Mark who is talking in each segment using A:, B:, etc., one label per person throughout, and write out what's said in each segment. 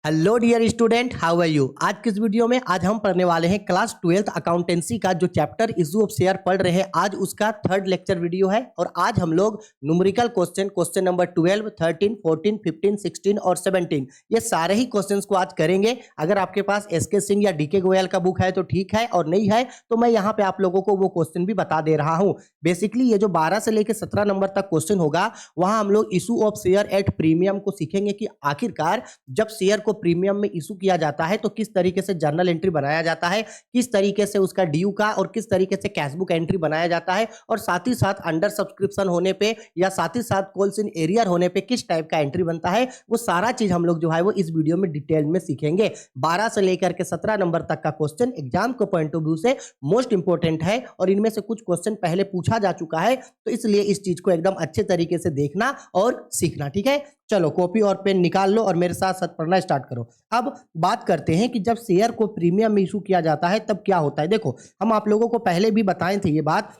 A: Hello dear student, how are you. आज किस video में आज हम पढ़ने वाले हैं क्लास 12th अकाउंटेंसी का जो चैप्टर इशू ऑफ शेयर पढ़ रहे हैं। आज उसका थर्ड लेक्चर वीडियो है और आज हम लोग न्यूमेरिकल क्वेश्चन नंबर 12, 13, 14, 15, 16 और 17 ये सारे ही क्वेश्चंस को आज करेंगे। अगर आपके पास एसके सिंह या डीके गोयल का बुक है तो ठीक है, और नहीं है तो मैं यहाँ पे आप लोगों को वो क्वेश्चन भी बता दे रहा हूँ। बेसिकली ये जो 12 से लेकर 17 नंबर तक क्वेश्चन होगा वहां हम लोग issue of share at premium को सीखेंगे कि आखिरकार जब शेयर को प्रीमियम में इशू किया जाता है तो किस तरीके से जर्नल एंट्री बनाया जाता है, किस तरीके से उसका ड्यू का और किस तरीके से कैशबुक एंट्री बनाया जाता है, और साथ ही साथ अंडर सब्सक्रिप्शन होने पे या साथ ही साथ कॉल्स इन एरियर होने पे किस टाइप का एंट्री बनता है। वो सारा चीज हम लोग जो है वो इस वीडियो में डिटेल में सीखेंगे। 12 से लेकर के 17 नंबर तक का क्वेश्चन एग्जाम के पॉइंट ऑफ व्यू से मोस्ट इंपोर्टेंट है और इनमें से कुछ क्वेश्चन पहले पूछा जा चुका है, तो इसलिए इस चीज को एकदम अच्छे तरीके से देखना और सीखना। ठीक है, चलो कॉपी और पेन निकाल लो और मेरे साथ साथ पढ़ना स्टार्ट करो। अब बात करते हैं कि जब शेयर को प्रीमियम में इशू किया जाता है तब क्या होता है। देखो, हम आप लोगों को पहले भी बताए थे ये बात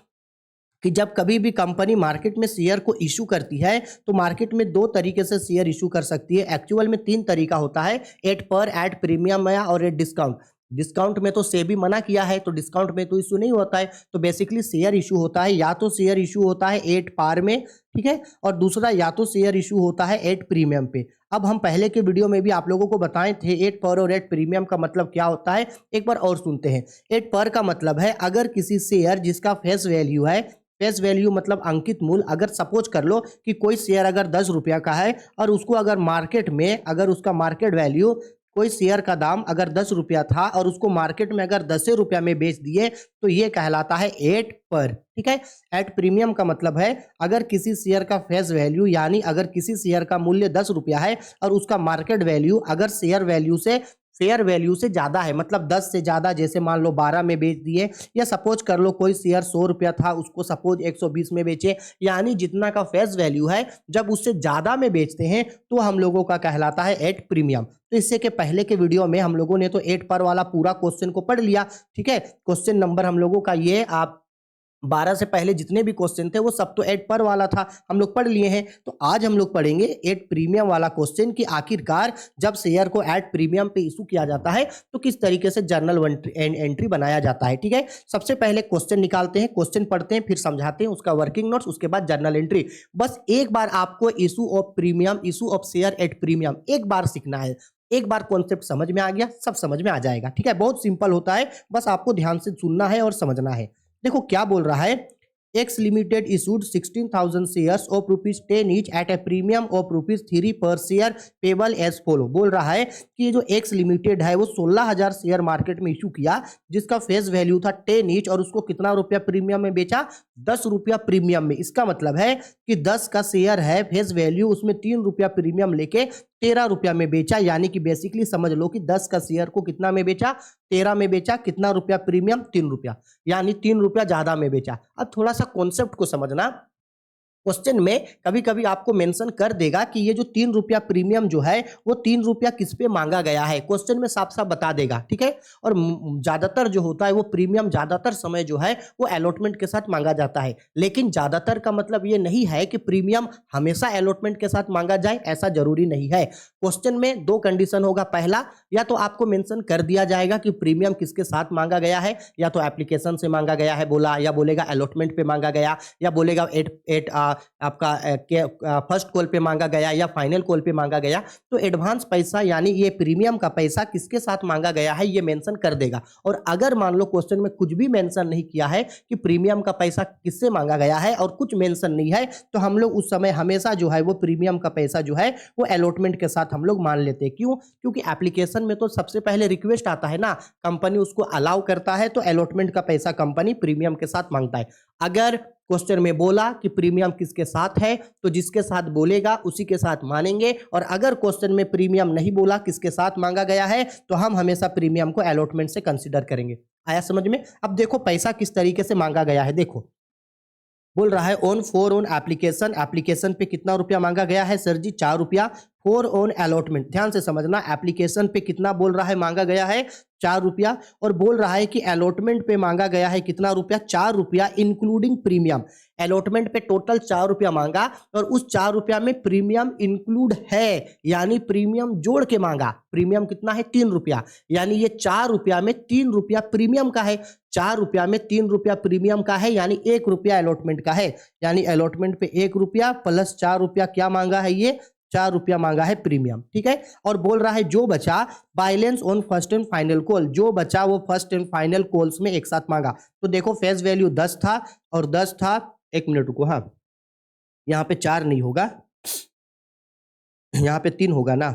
A: कि जब कभी भी कंपनी मार्केट में शेयर को इशू करती है तो मार्केट में दो तरीके से शेयर इशू कर सकती है। एक्चुअल में तीन तरीका होता है, एट पर, एट प्रीमियम और एट डिस्काउंट। डिस्काउंट में तो सेबी मना किया है तो डिस्काउंट में तो इशू नहीं होता है। तो बेसिकली शेयर इशू होता है, या तो शेयर इशू होता है एट पार में, ठीक है, और दूसरा या तो शेयर इशू होता है एट प्रीमियम पे। अब हम पहले के वीडियो में भी आप लोगों को बताए थे एट पर और एट प्रीमियम का मतलब क्या होता है। एक बार और सुनते हैं। एट पर का मतलब है अगर किसी शेयर जिसका फेस वैल्यू है, फेस वैल्यू मतलब अंकित मूल्य, अगर सपोज कर लो कि कोई शेयर अगर 10 रुपया का है और उसको अगर मार्केट में अगर उसका मार्केट वैल्यू, कोई शेयर का दाम अगर 10 रुपया था और उसको मार्केट में अगर 10 रुपया में बेच दिए तो ये कहलाता है एट पर। ठीक है, एट प्रीमियम का मतलब है अगर किसी शेयर का फेस वैल्यू यानी अगर किसी शेयर का मूल्य 10 रुपया है और उसका मार्केट वैल्यू अगर शेयर वैल्यू से ज्यादा है, मतलब 10 से ज्यादा, जैसे मान लो 12 में बेच दिए, या सपोज कर लो कोई शेयर 100 रुपया था उसको सपोज 120 में बेचे, यानी जितना का फेस वैल्यू है जब उससे ज्यादा में बेचते हैं तो हम लोगों का कहलाता है एट प्रीमियम। तो इससे के पहले के वीडियो में हम लोगों ने तो एट पर वाला पूरा क्वेश्चन को पढ़ लिया। ठीक है, क्वेश्चन नंबर हम लोगों का ये आप 12 से पहले जितने भी क्वेश्चन थे वो सब तो एट पर वाला था, हम लोग पढ़ लिए हैं। तो आज हम लोग पढ़ेंगे एट प्रीमियम वाला क्वेश्चन कि आखिरकार जब शेयर को एट प्रीमियम पे इशू किया जाता है तो किस तरीके से जर्नल एंट्री बनाया जाता है। ठीक है, सबसे पहले क्वेश्चन निकालते हैं, क्वेश्चन पढ़ते हैं, फिर समझाते हैं उसका वर्किंग नोट्स, उसके बाद जर्नल एंट्री। बस एक बार आपको issue of premium, issue of share at premium एक बार सीखना है। एक बार कॉन्सेप्ट समझ में आ गया, सब समझ में आ जाएगा। ठीक है, बहुत सिंपल होता है, बस आपको ध्यान से सुनना है और समझना है। देखो क्या बोल रहा है, x limited issued 16,000 shares of ₹10 each at a premium of ₹3 पर शेयर पेबल एज फॉलो। बोल रहा है कि ये जो एक्स लिमिटेड है वो 16,000 शेयर मार्केट में इशू किया जिसका फेस वैल्यू था 10 ईच और उसको कितना रुपया प्रीमियम में बेचा, 10 रुपया प्रीमियम में। इसका मतलब है कि 10 का शेयर है फेस वैल्यू, उसमें 3 रुपया प्रीमियम लेके 13 रुपया में बेचा, यानी कि बेसिकली समझ लो कि 10 का शेयर को कितना में बेचा, 13 में बेचा। कितना रुपया प्रीमियम, 3 रुपया, यानी 3 रुपया ज्यादा में बेचा। अब थोड़ा सा कॉन्सेप्ट को समझना। क्वेश्चन में कभी कभी आपको मेंशन कर देगा कि ये जो 3 रुपया प्रीमियम जो है वो 3 रुपया किस पे मांगा गया है, क्वेश्चन में साफ साफ बता देगा। ठीक है, और ज्यादातर जो होता है वो प्रीमियम ज्यादातर समय जो है वो अलॉटमेंट के साथ मांगा जाता है। लेकिन ज्यादातर का मतलब ये नहीं है कि प्रीमियम हमेशा अलॉटमेंट के साथ मांगा जाए, ऐसा जरूरी नहीं है। क्वेश्चन में दो कंडीशन होगा, पहला या तो आपको मेंशन कर दिया जाएगा कि प्रीमियम किसके साथ मांगा गया है, या तो एप्लीकेशन से मांगा गया है बोला, या बोलेगा अलॉटमेंट पे मांगा गया, या बोलेगा एट आपका फर्स्ट कॉल पे मांगा गया या फाइनल कॉल पे मांगा गया। तो एडवांस पैसा यानी ये प्रीमियम का पैसा किसके साथ मांगा गया है ये मेंशन कर देगा। और अगर मान लो क्वेश्चन में कुछ भी मेंशन नहीं किया है कि प्रीमियम का पैसा किससे मांगा गया है और कुछ मेंशन नहीं है, तो हम लोग उस समय हमेशा जो है वो प्रीमियम का पैसा जो है वो अलॉटमेंट के साथ हम लोग मान लेते हैं। क्यों? क्योंकि एप्लीकेशन में तो सबसे पहले रिक्वेस्ट आता है ना, कंपनी उसको अलाउ करता है तो अलॉटमेंट का पैसा कंपनी प्रीमियम के साथ मांगता है। अगर क्वेश्चन में बोला कि प्रीमियम किसके साथ है तो जिसके साथ बोलेगा उसी के साथ मानेंगे, और अगर क्वेश्चन में प्रीमियम नहीं बोला किसके साथ मांगा गया है तो हम हमेशा प्रीमियम को अलॉटमेंट से कंसीडर करेंगे। आया समझ में? अब देखो पैसा किस तरीके से मांगा गया है। देखो बोल रहा है ऑन एप्लीकेशन, एप्लीकेशन पे कितना रुपया मांगा गया है सर जी, 4 रुपया। For on allotment. ध्यान से समझना, एप्लीकेशन पे कितना बोल रहा है मांगा गया है 4 रुपया, और बोल रहा है कि अलॉटमेंट पे मांगा गया है कितना रुपया 4 रुपया इंक्लूडिंग प्रीमियम। अलॉटमेंट पे टोटल 4 रुपया मांगा और उस 4 रुपया में प्रीमियम इंक्लूड है, यानी प्रीमियम जोड़ के मांगा। प्रीमियम कितना है 3 रुपया, यानी ये 4 रुपया में 3 रुपया प्रीमियम का है। 4 रुपया में 3 रुपया प्रीमियम का है, यानी 1 रुपया अलॉटमेंट का है। यानी अलॉटमेंट पे 1 रुपया प्लस 4 रुपया क्या मांगा है, ये 4 रुपया मांगा है प्रीमियम। ठीक है, और बोल रहा है जो बचा balance on first and final call, जो बचा वो फर्स्ट एंड फाइनल कॉल्स में एक साथ मांगा। तो देखो फेस वैल्यू 10 था और 10 था, 1 मिनट रुको, हाँ यहाँ पे 4 नहीं होगा, यहाँ पे 3 होगा ना।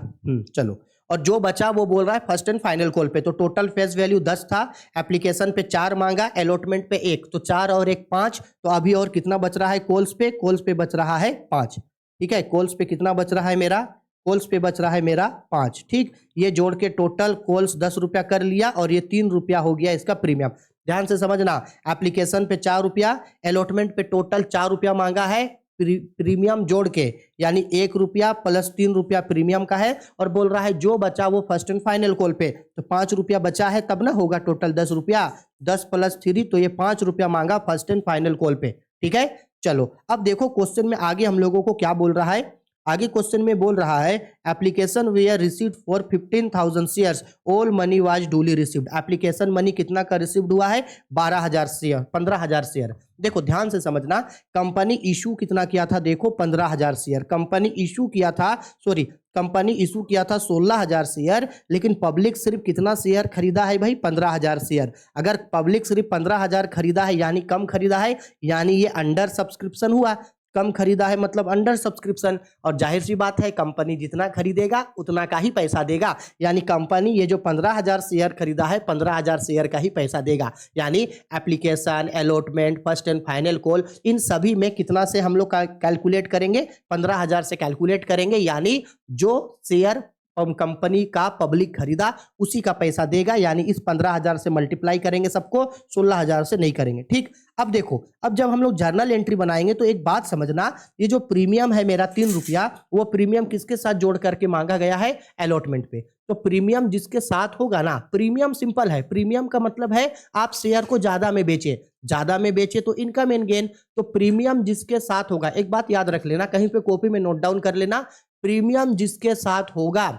A: चलो, और जो बचा वो बोल रहा है फर्स्ट एंड फाइनल कॉल पे। तो टोटल फेस वैल्यू 10 था, एप्लीकेशन पे 4 मांगा, अलॉटमेंट पे 1, तो 4 और 1 5। तो अभी और कितना बच रहा है कॉल्स पे? कॉल्स पे बच रहा है 5। ठीक है, कॉल्स पे कितना बच रहा है मेरा? कॉल्स पे बच रहा है मेरा 5। ठीक, ये जोड़ के टोटल कॉल्स 10 रुपया कर लिया और ये 3 रुपया हो गया इसका प्रीमियम। ध्यान से समझना, एप्लीकेशन पे 4 रुपया, अलॉटमेंट पे टोटल 4 रुपया मांगा है, प्रीमियम जोड़ के, यानी 1 रुपया प्लस 3 रुपया प्रीमियम का है, और बोल रहा है जो बचा वो फर्स्ट एंड फाइनल कॉल पे। तो 5 रुपया बचा है तब ना होगा टोटल 10 रुपया, 10 प्लस 3, तो ये 5 रुपया मांगा फर्स्ट एंड फाइनल कॉल पे। ठीक है, चलो अब देखो क्वेश्चन में आगे हम लोगों को क्या बोल रहा है। आगे क्वेश्चन में बोल रहा है application were received for 15,000 shares, all money was duly received. Application money कितना का रिसीव्ड हुआ है? 12,000 शेयर, 15,000 शेयर। देखो ध्यान से समझना, कंपनी इशू कितना किया था? देखो 15,000 शेयर। कंपनी इशू किया था, सॉरी कंपनी इशू किया था 16,000 शेयर, लेकिन पब्लिक सिर्फ कितना शेयर खरीदा है भाई? 15,000 शेयर। अगर पब्लिक सिर्फ 15,000 खरीदा है यानी कम खरीदा है, यानी ये अंडर सब्सक्रिप्शन हुआ। कम खरीदा है मतलब अंडर सब्सक्रिप्शन, और जाहिर सी बात है कंपनी जितना खरीदेगा उतना का ही पैसा देगा, यानी कंपनी ये जो 15,000 शेयर खरीदा है 15,000 शेयर का ही पैसा देगा। यानी application, allotment, first and final call, इन सभी में कितना से हम लोग कैलकुलेट करेंगे? 15,000 से कैलकुलेट करेंगे, यानी जो शेयर कंपनी का पब्लिक खरीदा उसी का पैसा देगा, यानी इस 15,000 से मल्टीप्लाई करेंगे सबको, 16,000 से नहीं करेंगे। ठीक, अब देखो, अब जब हम लोग जर्नल एंट्री बनाएंगे तो एक बात समझना, ये जो प्रीमियम है मेरा 3 रुपया, वो प्रीमियम किसके साथ जोड़ करके मांगा गया है? अलॉटमेंट पे। तो प्रीमियम जिसके साथ होगा ना, प्रीमियम सिंपल है, प्रीमियम का मतलब है आप शेयर को ज्यादा में बेचे, ज्यादा में बेचे तो इनकम एंड गेन। तो प्रीमियम जिसके साथ होगा, एक बात याद रख लेना, कहीं पे कॉपी में नोट डाउन कर लेना, प्रीमियम जिसके साथ होगा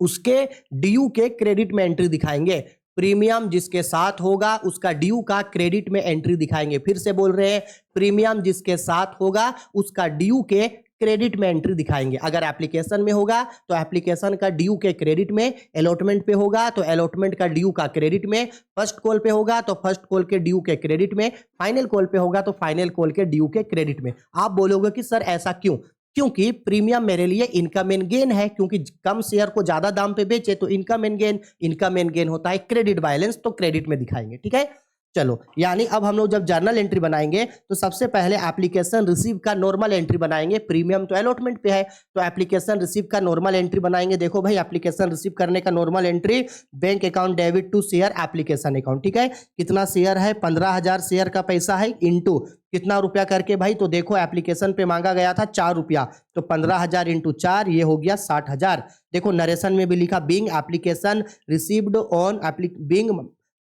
A: उसके ड्यू के क्रेडिट में एंट्री दिखाएंगे। प्रीमियम जिसके साथ होगा उसका ड्यू का क्रेडिट में एंट्री दिखाएंगे। फिर से बोल रहे हैं, प्रीमियम जिसके साथ होगा उसका ड्यू के क्रेडिट में एंट्री दिखाएंगे। अगर एप्लीकेशन में होगा तो एप्लीकेशन का ड्यू के क्रेडिट में, अलॉटमेंट पे होगा तो अलॉटमेंट का ड्यू का क्रेडिट में, फर्स्ट कॉल पे होगा तो फर्स्ट कॉल के ड्यू के क्रेडिट में, फाइनल कॉल पे होगा तो फाइनल कॉल के ड्यू के क्रेडिट में। आप बोलोगे कि सर ऐसा क्यों? क्योंकि प्रीमियम मेरे लिए इनकम एंड गेन है, क्योंकि कम शेयर को ज्यादा दाम पे बेचे तो income and gain, income and gain होता है क्रेडिट बैलेंस, तो क्रेडिट में दिखाएंगे। ठीक है, चलो, यानी अब हम लोग जब जर्नल एंट्री बनाएंगे तो सबसे पहले एप्लीकेशन रिसीव का नॉर्मल एंट्री बनाएंगे। प्रीमियम तो अलॉटमेंट पे है, तो एप्लीकेशन रिसीव का नॉर्मल एंट्री बनाएंगे। देखो भाई, एप्लीकेशन रिसीव करने का normal entry, bank account debit to share application account. ठीक है, कितना शेयर है? 15,000 शेयर का पैसा है, इंटू कितना रुपया करके भाई? तो देखो एप्लीकेशन पे मांगा गया था 4 रुपया, तो 15,000 इंटू 4, ये हो गया 60,000। देखो नरेशन में भी लिखा, being application received on being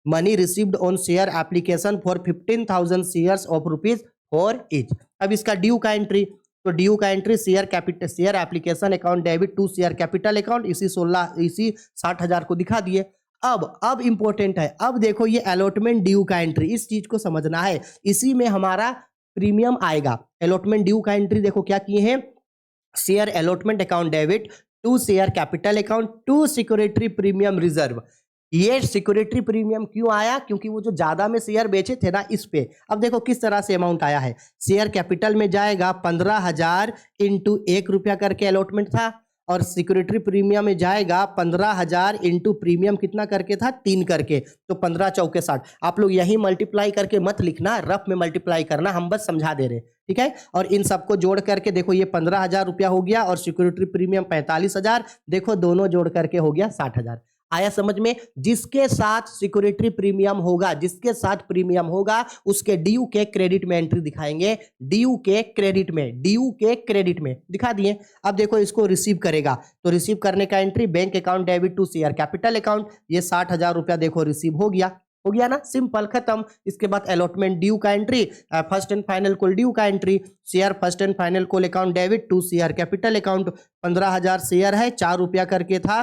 A: money received on share application for 15,000 shares of rupees for each. अब इसका ड्यू का एंट्री, तो ड्यू का entry share capital, share application account debit to share capital account, इसी 60,000 को दिखा दिए। अब इंपॉर्टेंट है, अब देखो ये अलॉटमेंट ड्यू का एंट्री, इस चीज को समझना है, इसी में हमारा प्रीमियम आएगा। अलॉटमेंट ड्यू का एंट्री देखो क्या किए हैं, share allotment account debit to share capital account to security premium reserve. ये सिक्योरिटी प्रीमियम क्यों आया? क्योंकि वो जो ज्यादा में शेयर बेचे थे ना, इस पे। अब देखो किस तरह से अमाउंट आया है, शेयर कैपिटल में जाएगा 15,000 इंटू 1 रुपया करके अलॉटमेंट था, और सिक्योरिटी प्रीमियम में जाएगा 15,000 इंटू प्रीमियम कितना करके था? 3 करके, तो 15 चौके 60। आप लोग यही मल्टीप्लाई करके मत लिखना, रफ में मल्टीप्लाई करना, हम बस समझा दे रहे। ठीक है, और इन सबको जोड़ करके देखो ये 15,000 रुपया हो गया और सिक्योरिटी प्रीमियम 45,000, देखो दोनों जोड़ करके हो गया 60,000। आया समझ में? जिसके साथ सिक्योरिटी प्रीमियम होगा, जिसके साथ प्रीमियम होगा उसके ड्यू के क्रेडिट में एंट्री दिखाएंगे, ड्यू के क्रेडिट में, ड्यू के क्रेडिट में दिखा दिए। अब देखो इसको रिसीव करेगा तो रिसीव करने का entry bank account debit to share capital account, ये 60,000 रुपया देखो रिसीव हो गया ना, सिंपल खत्म। इसके बाद अलॉटमेंट ड्यू का entry, first and final call due का entry, share first and final call account debit to share capital account, 15,000 share है, 4 रुपया करके था,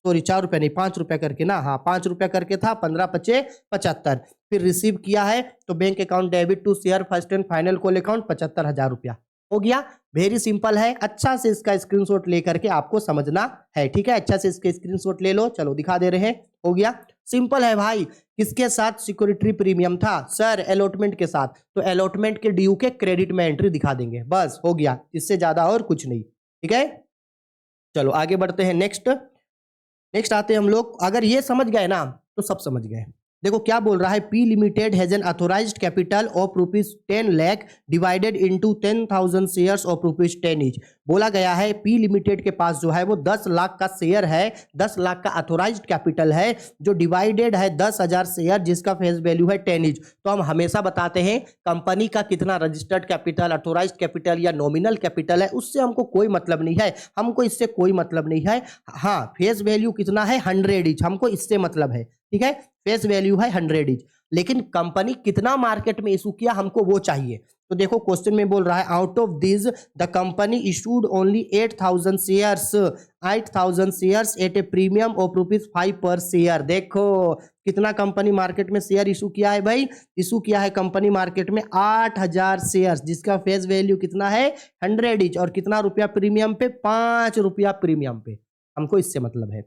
A: सॉरी 4 रुपया नहीं 5 रुपया करके ना, हाँ 5 रुपया करके था, 15 पचे 75, फिर रिसीव किया है तो bank account debit to share first and final call account 75,000 रुपया हो गया। वेरी सिंपल है, अच्छा से इसका स्क्रीनशॉट लेकर के आपको समझना है, ठीक है, अच्छा से इसके स्क्रीनशॉट ले लो, चलो दिखा दे रहे हैं, हो गया, सिंपल है भाई। किसके साथ सिक्योरिटी प्रीमियम था सर? अलॉटमेंट के साथ, तो अलॉटमेंट के ड्यू के क्रेडिट में एंट्री दिखा देंगे, बस हो गया, इससे ज्यादा और कुछ नहीं, ठीक है। चलो आगे बढ़ते हैं, नेक्स्ट आते हैं हम लोग। अगर ये समझ गए ना तो सब समझ गए। देखो क्या बोल रहा है, P limited has an authorised capital of ₹10 lakh divided into 10,000 shares of ₹10 each. बोला गया है पी लिमिटेड के पास जो है वो 10 लाख का शेयर है, 10 लाख का अथोराइज्ड कैपिटल है जो डिवाइडेड है 10,000 शेयर जिसका फेस वैल्यू है 10 ईच। तो हम हमेशा बताते हैं कंपनी का कितना रजिस्टर्ड कैपिटल, अथोराइज्ड कैपिटल या नॉमिनल कैपिटल है उससे हमको कोई मतलब नहीं है, हमको इससे कोई मतलब नहीं है। हाँ फेस वैल्यू कितना है 100 ईच, हमको इससे मतलब है, ठीक है, फेस वैल्यू है 100 ईच, लेकिन कंपनी कितना मार्केट में इशू किया हमको वो चाहिए। तो देखो क्वेश्चन में बोल रहा है out of this the company issued only 8,000 shares at a premium of ₹5 पर शेयर। देखो कितना कंपनी मार्केट में शेयर इशू किया है भाई, इशू किया है कंपनी मार्केट में 8,000 शेयर्स जिसका फेस वैल्यू कितना है 100 ईच, और कितना रुपया प्रीमियम पे, 5 रुपया प्रीमियम पे, हमको इससे मतलब है।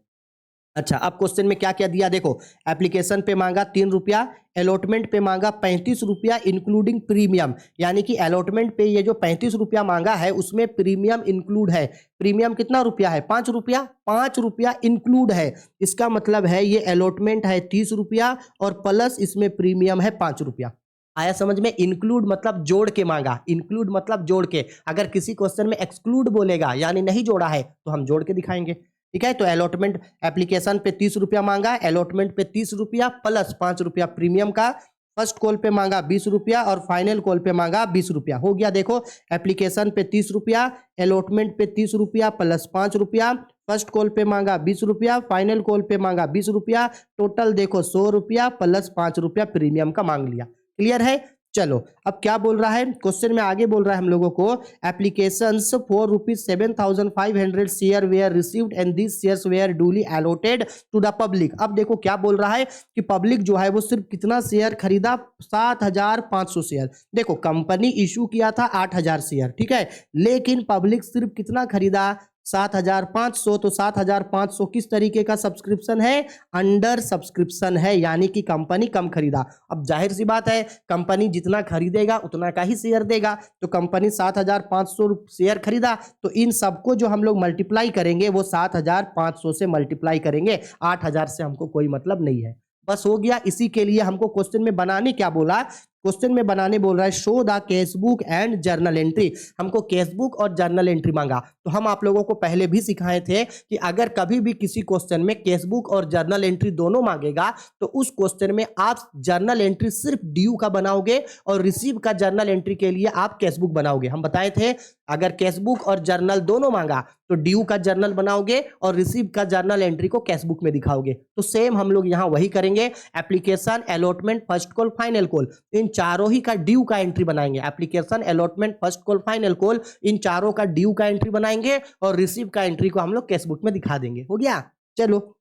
A: अच्छा अब क्वेश्चन में क्या क्या दिया देखो, एप्लीकेशन पे मांगा 3 रुपया, अलॉटमेंट पे मांगा 35 रुपया इंक्लूडिंग प्रीमियम, यानी कि अलॉटमेंट पे ये जो 35 रुपया मांगा है उसमें प्रीमियम इंक्लूड है। प्रीमियम कितना रुपया है 5 रुपया, 5 रुपया इंक्लूड है, इसका मतलब है ये अलॉटमेंट है 30 रुपया और प्लस इसमें प्रीमियम है 5 रुपया। आया समझ में? इंक्लूड मतलब जोड़ के मांगा, इंक्लूड मतलब जोड़ के, अगर किसी क्वेश्चन में एक्सक्लूड बोलेगा यानी नहीं जोड़ा है तो हम जोड़ के दिखाएंगे, ठीक है। तो अलॉटमेंट एप्लीकेशन पे 30 रुपया मांगा, अलॉटमेंट पे 30 रुपया प्लस 5 रुपया प्रीमियम का, फर्स्ट कॉल पे मांगा 20 रुपया और फाइनल कॉल पे मांगा 20 रुपया, हो गया। देखो एप्लीकेशन पे 30 रुपया, अलॉटमेंट पे 30 रुपया प्लस 5 रुपया, फर्स्ट कॉल पे मांगा 20 रुपया, फाइनल कॉल पे मांगा 20 रुपया, टोटल देखो 100 रुपया प्लस 5 रुपया प्रीमियम का मांग लिया। क्लियर है? चलो अब क्या बोल रहा है क्वेश्चन में, आगे बोल रहा है हम लोगों को applications for ₹7,500 share were received and this shares were duly allotted to the public. अब देखो क्या बोल रहा है कि पब्लिक जो है वो सिर्फ कितना शेयर खरीदा, 7,500 शेयर। देखो कंपनी इशू किया था 8,000 शेयर, ठीक है, लेकिन पब्लिक सिर्फ कितना खरीदा 7,500। तो 7,500 किस तरीके का सब्सक्रिप्शन है, अंडर सब्सक्रिप्शन है, यानी कि कंपनी कम खरीदा। अब जाहिर सी बात है कंपनी जितना खरीदेगा उतना का ही शेयर देगा, तो कंपनी 7,500 शेयर खरीदा, तो इन सबको जो हम लोग मल्टीप्लाई करेंगे वो 7,500 से मल्टीप्लाई करेंगे, 8,000 से हमको कोई मतलब नहीं है, बस हो गया। इसी के लिए हमको क्वेश्चन में बनाने क्या बोला, क्वेश्चन में बनाने बोल रहा है show the cashbook and journal entry, हमको कैशबुक और जर्नल एंट्री मांगा। तो हम आप लोगों को पहले भी सिखाए थे कि अगर कभी भी किसी क्वेश्चन में कैशबुक और जर्नल एंट्री दोनों मांगेगा तो उस क्वेश्चन में आप जर्नल एंट्री सिर्फ ड्यू का बनाओगे और रिसीव का जर्नल एंट्री के लिए आप कैशबुक बनाओगे। हम बताए थे अगर कैशबुक और जर्नल दोनों मांगा तो ड्यू का जर्नल बनाओगे और रिसीव का जर्नल एंट्री को कैशबुक में दिखाओगे। तो सेम हम लोग यहाँ वही करेंगे, application, allotment, first call, final call, इन चारों ही का ड्यू का एंट्री बनाएंगे। Application, allotment, first call, final call, इन चारों का ड्यू का एंट्री बनाएंगे और रिसीव का एंट्री को हम लोग कैशबुक में दिखा देंगे, हो गया। चलो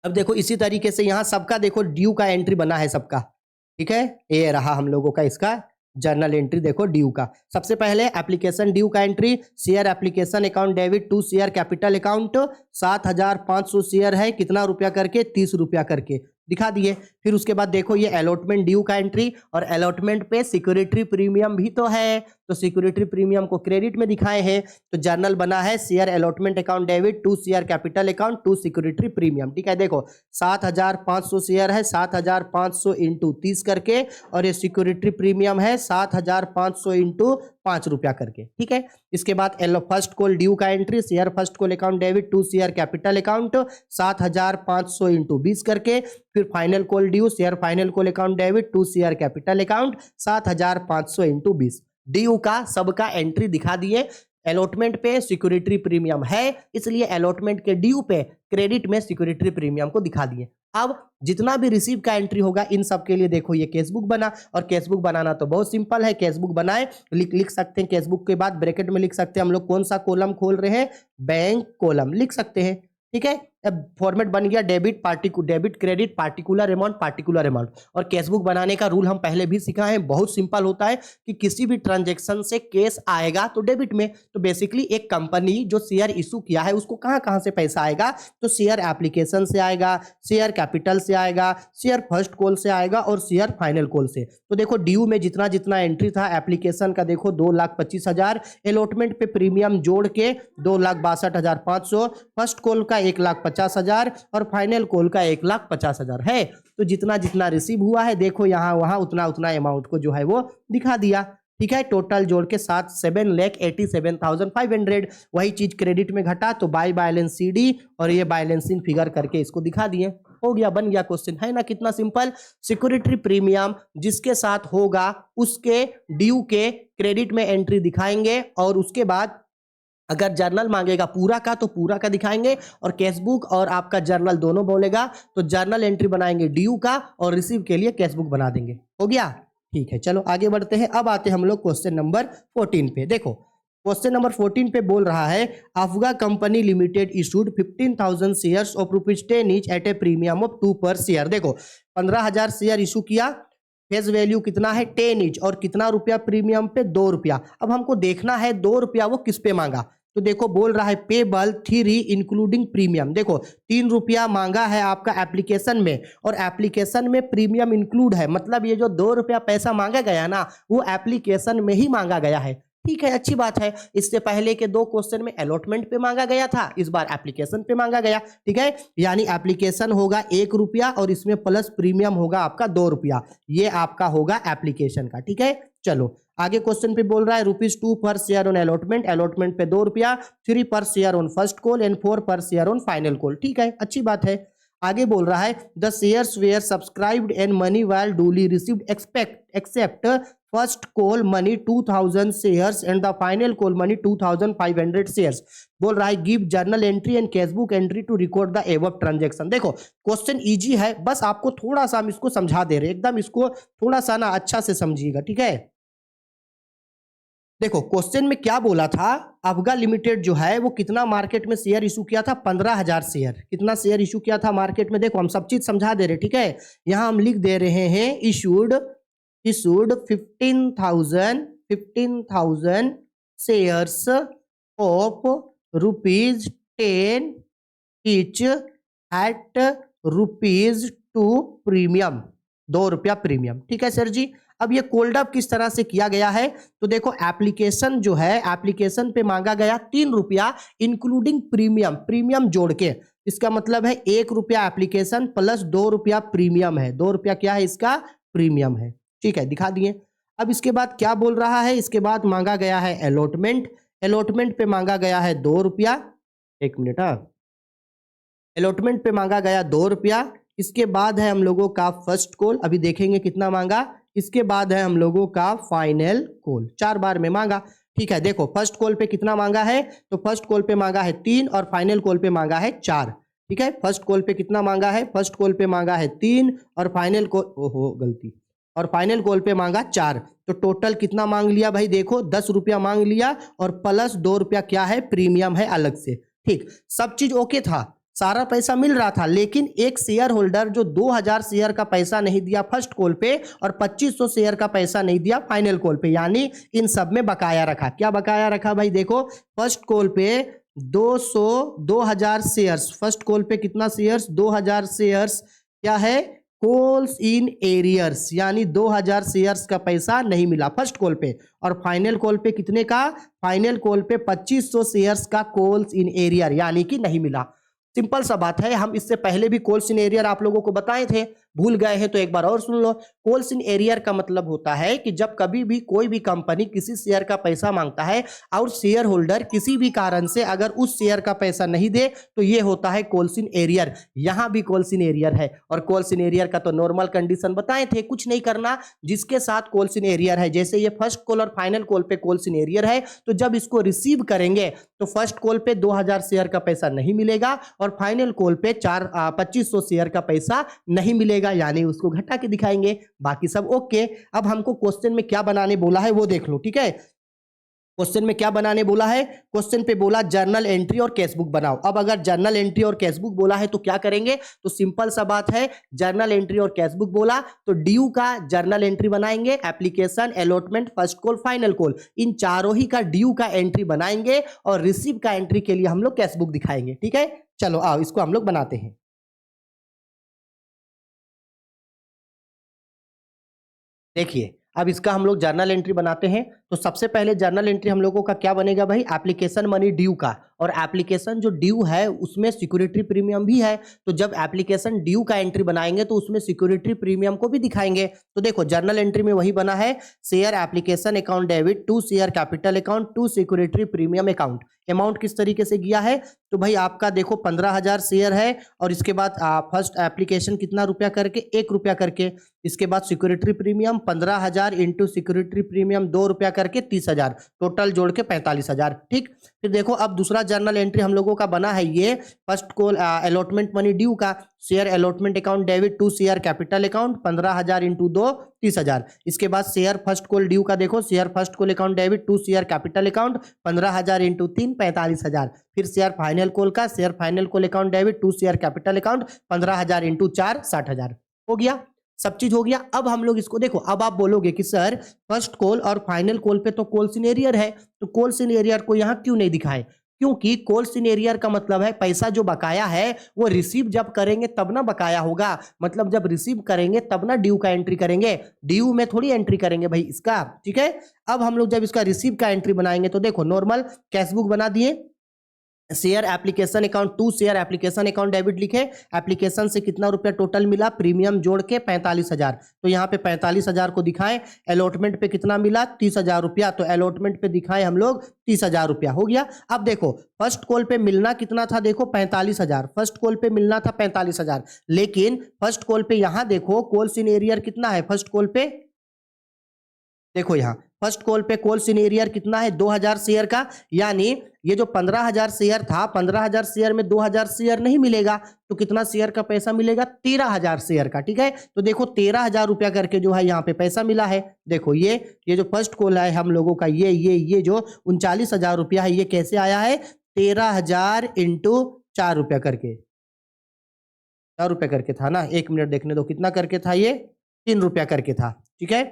A: अब देखो इसी तरीके से यहाँ सबका देखो ड्यू का एंट्री बना है सबका, ठीक है, ये रहा हम लोगों का इसका जर्नल एंट्री। देखो ड्यू का सबसे पहले एप्लीकेशन ड्यू का entry, share application account debit to share capital account, 7,500 share है, कितना रुपया करके 30 रुपया करके दिखा दिए। फिर उसके बाद देखो ये अलॉटमेंट ड्यू का एंट्री, और अलॉटमेंट पे सिक्योरिटी प्रीमियम भी तो है, तो सिक्योरिटी प्रीमियम को क्रेडिट में दिखाए हैं, तो जर्नल बना है share allotment account debit to share capital account to security premium. ठीक है, देखो 7,500 शेयर है, 7,500 इंटू 30 करके, और ये सिक्योरिटी प्रीमियम है 7,500 इंटू 5 रुपया करके। ठीक है, इसके बाद फर्स्ट कॉल ड्यू का entry, share first call account debit to share capital account 7,500 into 20 करके, फिर final call due share final call account debit to share capital account 7,500 into 20। Due का सबका एंट्री दिखा दिए। अलॉटमेंट पे सिक्योरिटी प्रीमियम है, इसलिए अलॉटमेंट के ड्यू पे क्रेडिट में सिक्योरिटी प्रीमियम को दिखा दिए। अब जितना भी रिसीव का एंट्री होगा इन सब के लिए देखो ये केसबुक बना, और केसबुक बनाना तो बहुत सिंपल है। केसबुक बनाए लिख सकते हैं, केसबुक के बाद ब्रैकेट में लिख सकते हैं हम लोग कौन सा कॉलम खोल रहे हैं, बैंक कॉलम लिख सकते हैं। ठीक है, अब फॉर्मेट बन गया डेबिट क्रेडिट पार्टिकुलर अमाउंट। और कैशबुक बनाने का रूल हम पहले भी सीखा है, बहुत सिंपल होता है कि किसी भी ट्रांजैक्शन से कैश आएगा तो डेबिट में। तो बेसिकली एक कंपनी जो शेयर इशू किया है उसको कहां कहां से पैसा आएगा, तो शेयर एप्लीकेशन से आएगा, शेयर कैपिटल से आएगा, शेयर फर्स्ट कॉल से आएगा और शेयर फाइनल कॉल से। तो देखो ड्यू में जितना जितना एंट्री था एप्लीकेशन का देखो 2,25,000, अलॉटमेंट पे प्रीमियम जोड़ के 2,62,500, फर्स्ट कॉल का 1,50,000 और फाइनल कॉल का 1,50,000 है। तो जितना जितना रिसीव हुआ है देखो यहाँ वहां उतना उतना अमाउंट को जो है वो दिखा दिया। ठीक है, टोटल जोड़ के 7,87,500। वही चीज क्रेडिट में घटा तो बाय बैलेंस CD और ये बैलेंसिंग फिगर करके इसको दिखा दिए। हो गया, बन गया क्वेश्चन, है ना कितना सिंपल। सिक्योरिटी प्रीमियम जिसके साथ होगा उसके ड्यू के क्रेडिट में एंट्री दिखाएंगे, और उसके बाद अगर जर्नल मांगेगा पूरा का तो पूरा का दिखाएंगे, और कैशबुक और आपका जर्नल दोनों बोलेगा तो जर्नल एंट्री बनाएंगे ड्यू का, और रिसीव के लिए कैशबुक बना देंगे। हो गया, ठीक है, चलो आगे बढ़ते हैं। अब आते हैं हम लोग क्वेश्चन नंबर 14 पे। देखो क्वेश्चन नंबर 14 पे बोल रहा है अफगा company limited issued 15,000 shares of ₹10 each at a premium of 2 per share. देखो 15,000 शेयर इशू किया, फेस वैल्यू कितना है 10 ईच, और कितना रुपया प्रीमियम पे 2 रुपया। अब हमको देखना है 2 रुपया वो किस पे मांगा, तो देखो बोल रहा है पेबल 3 इंक्लूडिंग प्रीमियम। देखो 3 रुपया मांगा है आपका एप्लीकेशन में, और एप्लीकेशन में प्रीमियम इंक्लूड है, मतलब ये जो 2 रुपया पैसा मांगा गया ना वो एप्लीकेशन में ही मांगा गया है। ठीक है, अच्छी बात है। इससे पहले के 2 क्वेश्चन में अलॉटमेंट पे मांगा गया था, इस बार एप्लीकेशन पे मांगा गया। ठीक है, यानी एप्लीकेशन होगा 1 रुपया और इसमें प्लस प्रीमियम होगा आपका 2 रुपया, ये आपका होगा एप्लीकेशन का। ठीक है, चलो आगे क्वेश्चन पे बोल रहा है ₹2 पर शेयर ऑन अलॉटमेंट पे 2 रुपया, 3 पर share on first call and 4 पर शेयर ऑन फाइनल कॉल। ठीक है, अच्छी बात है। आगे बोल रहा है the shares were subscribed and money were duly received except first call money 2,000 shares and the final call money 2,500 shares. बोल रहा है give journal entry and cashbook entry to record the above transaction. देखो question easy है, बस आपको थोड़ा सा हम इसको समझा दे रहे हैं, एकदम इसको थोड़ा सा ना अच्छा से समझिएगा। ठीक है, देखो क्वेश्चन में क्या बोला था, अफगा लिमिटेड जो है वो कितना मार्केट में शेयर इशू किया था, 15,000 शेयर। कितना शेयर इशू किया था मार्केट में, देखो हम सब चीज समझा दे रहे। ठीक है, यहां हम लिख दे रहे हैं issued 15,000 shares of ₹10 each eight ₹2 premium, 2 रुपया प्रीमियम। ठीक है सर जी, अब ये कोल्ड अप किस तरह से किया गया है, तो देखो एप्लीकेशन जो है एप्लीकेशन पे मांगा गया 3 रुपया इंक्लूडिंग प्रीमियम जोड़ के। इसका मतलब है 1 रुपया एप्लीकेशन प्लस 2 रुपया प्रीमियम है, 2 रुपया क्या है इसका प्रीमियम है। ठीक है, दिखा दिए। अब इसके बाद क्या बोल रहा है, इसके बाद मांगा गया है अलॉटमेंट पे मांगा गया है 2 रुपया। 1 मिनट, अलॉटमेंट पे मांगा गया 2 रुपया। इसके बाद है हम लोगों का फर्स्ट कॉल, अभी देखेंगे कितना मांगा। इसके बाद है हम लोगों का फाइनल कॉल, 4 बार में मांगा। ठीक है, देखो फर्स्ट कॉल पे कितना मांगा है, तो फर्स्ट कॉल पे मांगा है 3 और फाइनल कॉल पे मांगा है 4। ठीक है, फर्स्ट कॉल पे कितना मांगा है, फर्स्ट कॉल पे मांगा है 3 और फाइनल कॉल, ओहो गलती, और फाइनल कॉल पे मांगा 4। तो टोटल कितना मांग लिया भाई, देखो 10 रुपया मांग लिया और प्लस 2 रुपया क्या है प्रीमियम है अलग से। ठीक, सब चीज ओके था, सारा पैसा मिल रहा था, लेकिन एक शेयर होल्डर जो 2,000 शेयर का पैसा नहीं दिया फर्स्ट कॉल पे और 2,500 शेयर का पैसा नहीं दिया फाइनल कॉल पे, यानी इन सब में बकाया रखा। क्या बकाया रखा भाई, देखो फर्स्ट कॉल पे 2,000 शेयर्स, फर्स्ट कॉल पे कितना शेयर्स 2,000 शेयर्स क्या है कॉल्स इन एरियर्स, यानी 2000 शेयर्स का पैसा नहीं मिला फर्स्ट कॉल पे, और फाइनल कॉल पे कितने का, फाइनल कॉल पे 2500 शेयर्स का कॉल्स इन एरियर यानी कि नहीं मिला। सिंपल सा बात है, हम इससे पहले भी कॉल्स इन एरियर आप लोगों को बताए थे, भूल गए हैं तो एक बार और सुन लो। कॉल्स इन एरियर का मतलब होता है कि जब कभी भी कोई भी कंपनी किसी शेयर का पैसा मांगता है और शेयर होल्डर किसी भी कारण से अगर उस शेयर का पैसा नहीं दे तो ये होता है कॉल्स इन एरियर। यहां भी कॉल्स इन एरियर है, और कॉल्स इन एरियर का तो नॉर्मल कंडीशन बताए थे, कुछ नहीं करना। जिसके साथ कॉल्स इन एरियर है, जैसे ये फर्स्ट कॉल और फाइनल कॉल पे कॉल्स इन एरियर है, तो जब इसको रिसीव करेंगे तो फर्स्ट कॉल पे 2000 शेयर का पैसा नहीं मिलेगा और फाइनल कॉल पे 2500 शेयर का पैसा नहीं मिलेगा, यानी उसको घटा के दिखाएंगे। बाकी सब ओके। अब हमको क्वेश्चन में क्या बनाने बोला है वो देख लो, ठीक है। क्वेश्चन में क्या बनाने बोला है, क्वेश्चन पे बोला जर्नल एंट्री और कैशबुक बनाओ। अब अगर जर्नल एंट्री और कैशबुक बोला है तो क्या करेंगे, तो सिंपल सा बात है, जर्नल एंट्री और कैशबुक बोला तो ड्यू का जर्नल एंट्री बनाएंगे, application, allotment, first call, final call, इन चारों ही का ड्यू का एंट्री बनाएंगे और रिसीव का एंट्री के लिए हम लोग कैशबुक दिखाएंगे, ठीक है। चलो आओ इसको हम लोग बनाते हैं। देखिए अब इसका हम लोग जर्नल एंट्री बनाते हैं। तो सबसे पहले जर्नल एंट्री हम लोगों का क्या बनेगा भाई, एप्लीकेशन मनी ड्यू का, और एप्लीकेशन जो ड्यू है उसमें सिक्योरिटी प्रीमियम भी है, तो जब एप्लीकेशन ड्यू का एंट्री बनाएंगे तो उसमें सिक्योरिटी प्रीमियम को भी दिखाएंगे। तो देखो जर्नल एंट्री में वही बना है, share application account debit to share capital account to security premium account. Amount किस तरीके से गया है, तो भाई आपका देखो 15,000 शेयर है, और इसके बाद फर्स्ट एप्लीकेशन कितना रुपया करके, 1 रुपया करके, इसके बाद security premium 15,000 into security premium 2 रुपया करके 30,000, टोटल जोड़ के 45,000, ठीक। फिर देखो अब दूसरा जर्नल एंट्री हम लोगों का बना है ये first call allotment money due का, share allotment account debit to share capital account 15,000 into 2 30,000। इसके बाद शेयर फर्स्ट कॉल ड्यू का देखो, share first call account debit to share capital account 15,000 into 3 45,000। फिर शेयर फाइनल कॉल का, share final call account debit to share capital account 15,000 into 4 60,000। हो गया, सब चीज हो गया। अब हम लोग इसको देखो, अब आप बोलोगे कि सर फर्स्ट कॉल और फाइनल कॉल पे तो कॉल्स इन एरियर है, तो कॉल्स इन एरियर को यहाँ क्यों नहीं दिखाए, क्योंकि कॉल्स इन एरियर का मतलब है पैसा जो बकाया है वो रिसीव जब करेंगे तब ना बकाया होगा, मतलब जब रिसीव करेंगे तब ना ड्यू का एंट्री करेंगे, ड्यू में थोड़ी एंट्री करेंगे भाई इसका, ठीक है। अब हम लोग जब इसका रिसीव का एंट्री बनाएंगे तो देखो नॉर्मल कैशबुक बना दिए, share application account to share application account debit लिखे, एप्लीकेशन से कितना रुपया टोटल मिला, प्रीमियम जोड़ के 45,000, तो यहाँ पे 45,000 को दिखाएं। अलॉटमेंट पे कितना मिला, 30,000 रुपया, तो अलॉटमेंट पे दिखाएं हम लोग 30,000 रुपया। हो गया। अब देखो फर्स्ट कॉल पे मिलना कितना था, देखो 45,000, फर्स्ट कॉल पे मिलना था 45,000, लेकिन फर्स्ट कॉल पे यहाँ देखो कॉल्स इन एरियर कितना है, फर्स्ट कॉल पे देखो यहाँ फर्स्ट कॉल पे कॉल्स इन एरियर कितना है, 2000 शेयर का, यानी ये जो 15,000 शेयर था, 15,000 शेयर में 2000 शेयर नहीं मिलेगा, तो कितना शेयर का पैसा मिलेगा, 13,000 शेयर का, ठीक है। तो देखो 13,000 रुपया करके जो है यहाँ पे पैसा मिला है। देखो ये जो फर्स्ट कॉल है हम लोगों का, ये जो 39,000 रुपया है, ये कैसे आया है, 13,000 इंटू 4 रुपया करके, 4 रुपया करके था ना, 1 मिनट देखने दो कितना करके था, ये 3 रुपया करके था, ठीक है।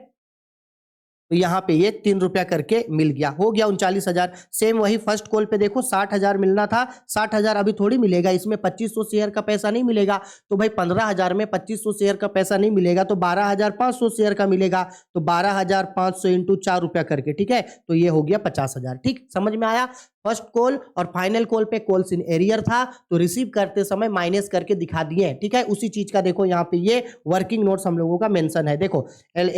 A: तो यहाँ पे ये 3 रुपया करके मिल गया, हो गया 39,000। सेम वही फर्स्ट कॉल पे देखो 60,000 मिलना था, 60,000 अभी थोड़ी मिलेगा, इसमें 2500 शेयर का पैसा नहीं मिलेगा, तो भाई 15,000 में 2500 शेयर का पैसा नहीं मिलेगा, तो 12,500 शेयर का मिलेगा, तो 12,500 इंटू 4 रुपया करके, ठीक है। तो ये हो गया 50,000, ठीक, समझ में आया। फर्स्ट कॉल और फाइनल कॉल पे कॉल्स इन एरियर था, तो रिसीव करते समय माइनस करके दिखा दिए, ठीक है। उसी चीज का देखो यहाँ पे ये वर्किंग नोट्स हम लोगों का मेंशन है, देखो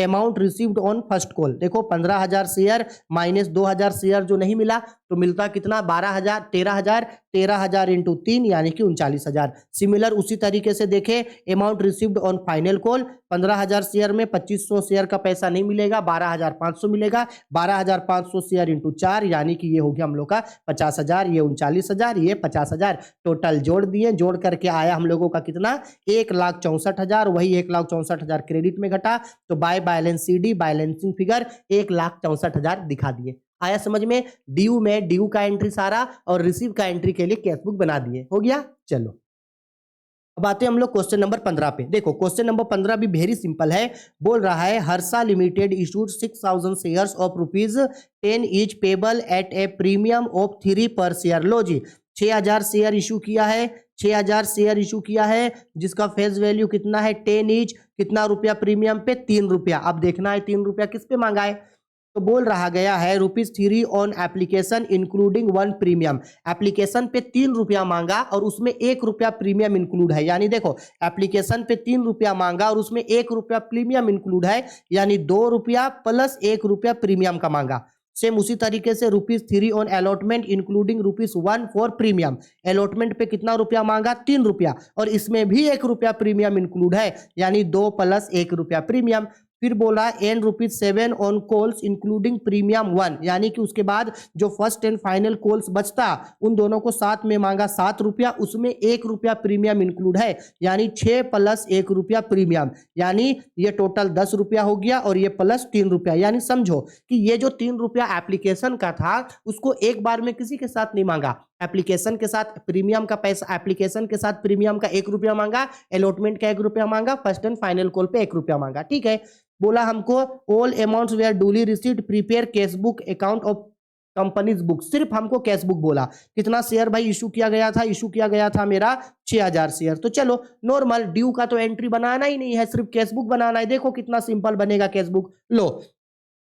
A: amount received on first call, देखो 15,000 शेयर माइनस 2,000 शेयर जो नहीं मिला, तो मिलता कितना, 12,000, 13,000, 13,000 इंटू 3 यानी कि 39,000। सिमिलर उसी तरीके से देखे amount received on final call, 15,000 share में 2500 शेयर का पैसा नहीं मिलेगा, 12,500 मिलेगा, 12,500 शेयर इंटू 4 यानी कि ये हो गया हम लोग का 50,000, ये 39,000, ये 50,000, टोटल जोड़ दिए, जोड़ करके आया हम लोगों का कितना, 1,64,000, वही 1,64,000 क्रेडिट में घटा, तो by balance CD balancing figure 1,64,000 दिखा दिए। आया समझ में, ड्यू में ड्यू का एंट्री सारा और रिसीव का एंट्री के लिए कैशबुक बना दिए, हो गया। चलो अब आते हैं हम लोग क्वेश्चन नंबर 15 पे। देखो क्वेश्चन नंबर 15 भी वेरी सिंपल है, बोल रहा है Harsha limited issued 6,000 shares of ₹10 each payable eight a premium of 3 पर शेयर। लो जी 6,000 शेयर इशू किया है, 6000 शेयर इशू किया है जिसका फेस वैल्यू कितना है 10 ईच। कितना रुपया प्रीमियम पे 3 रुपया। अब देखना है 3 रुपया किस पे मांगा है, तो बोल रहा गया है ₹3 on application including 1 premium. Application पे 3 रुपया मांगा और उसमें 1 रुपया प्रीमियम इंक्लूड है। यानी देखो एप्लीकेशन पे 3 रुपया मांगा और उसमें 1 रुपया प्रीमियम इंक्लूड है, यानी 2 रुपया प्लस 1 रुपया प्रीमियम का मांगा। सेम उसी तरीके से ₹3 on allotment including ₹1 for premium. Allotment पे कितना रुपया मांगा 3 रुपया और इसमें भी 1 रुपया प्रीमियम इंक्लूड है, यानी 2 प्लस 1 रुपया प्रीमियम। फिर बोला and ₹7 on calls including premium 1, यानी कि उसके बाद जो फर्स्ट एंड फाइनल कॉल्स बचता उन दोनों को साथ में मांगा 7 रुपया, उसमें 1 रुपया प्रीमियम इंक्लूड है, यानी 6 प्लस 1 रुपया प्रीमियम, यानी ये टोटल 10 रुपया हो गया और ये प्लस 3 रुपया। यानी समझो कि ये जो 3 रुपया एप्लीकेशन का था उसको एक बार में किसी के साथ नहीं मांगा। एप्लीकेशन के साथ प्रीमियम का पैसा, एप्लीकेशन के साथ प्रीमियम का 1 रुपया मांगा, अलॉटमेंट का 1 रुपया मांगा, फर्स्ट एंड फाइनल कॉल पे 1 रुपया मांगा। ठीक है, बोला हमको all amounts were duly received, prepare cash book account of companies book. सिर्फ हमको कैश बुक बोला। कितना शेयर भाई इशू किया गया था, इशू किया गया था मेरा 6000 शेयर। तो चलो नॉर्मल ड्यू का तो एंट्री बनाना ही नहीं है, सिर्फ कैश बुक बनाना है। देखो कितना सिंपल बनेगा कैश बुक। लो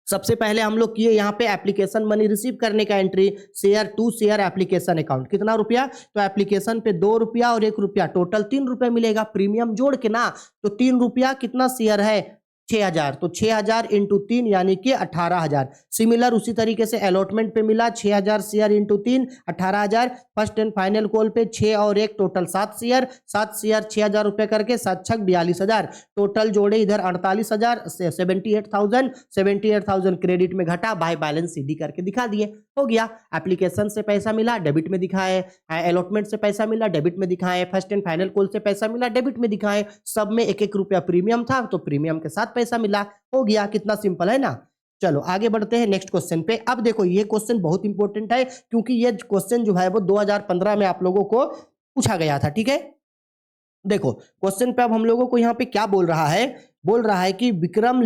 A: सबसे पहले हम लोग किए यहाँ पे एप्लीकेशन मनी रिसीव करने का entry, share to share application account. कितना रुपया, तो एप्लीकेशन पे 2 रुपया और 1 रुपया, टोटल 3 रुपया मिलेगा प्रीमियम जोड़ के ना। तो 3 रुपया कितना शेयर है 6000, तो 6000 इंटू 3 यानी कि 18000। सिमिलर उसी तरीके से अलॉटमेंट पे मिला 6000 share into 3 18000। First and final call पे 6 और 1 टोटल 7 शेयर, 7 शेयर 6000 रुपए करके 7 छक 42000, टोटल जोड़े इधर 48000, 78,000 क्रेडिट में घटा, बाय बैलेंस सीडी करके दिखा दिए, हो गया। एप्लीकेशन से पैसा मिला डेबिट में दिखाए, अलॉटमेंट से पैसा मिला डेबिट में दिखाए, फर्स्ट एंड फाइनल कॉल से पैसा मिला डेबिट में दिखाए, सब में 1-1 रुपया प्रीमियम था तो प्रीमियम के साथ पैसा मिला, हो गया। कितना सिंपल है ना। चलो आगे बढ़ते हैं नेक्स्ट क्वेश्चन पे। अब देखो ये क्वेश्चन बहुत इंपॉर्टेंट है क्योंकि ये क्वेश्चन जो है वो 2015 में आप लोगों को पूछा गया था। ठीक है, देखो क्वेश्चन पे अब हम लोगों को यहाँ पे क्या बोल रहा है, बोल रहा है कि Viram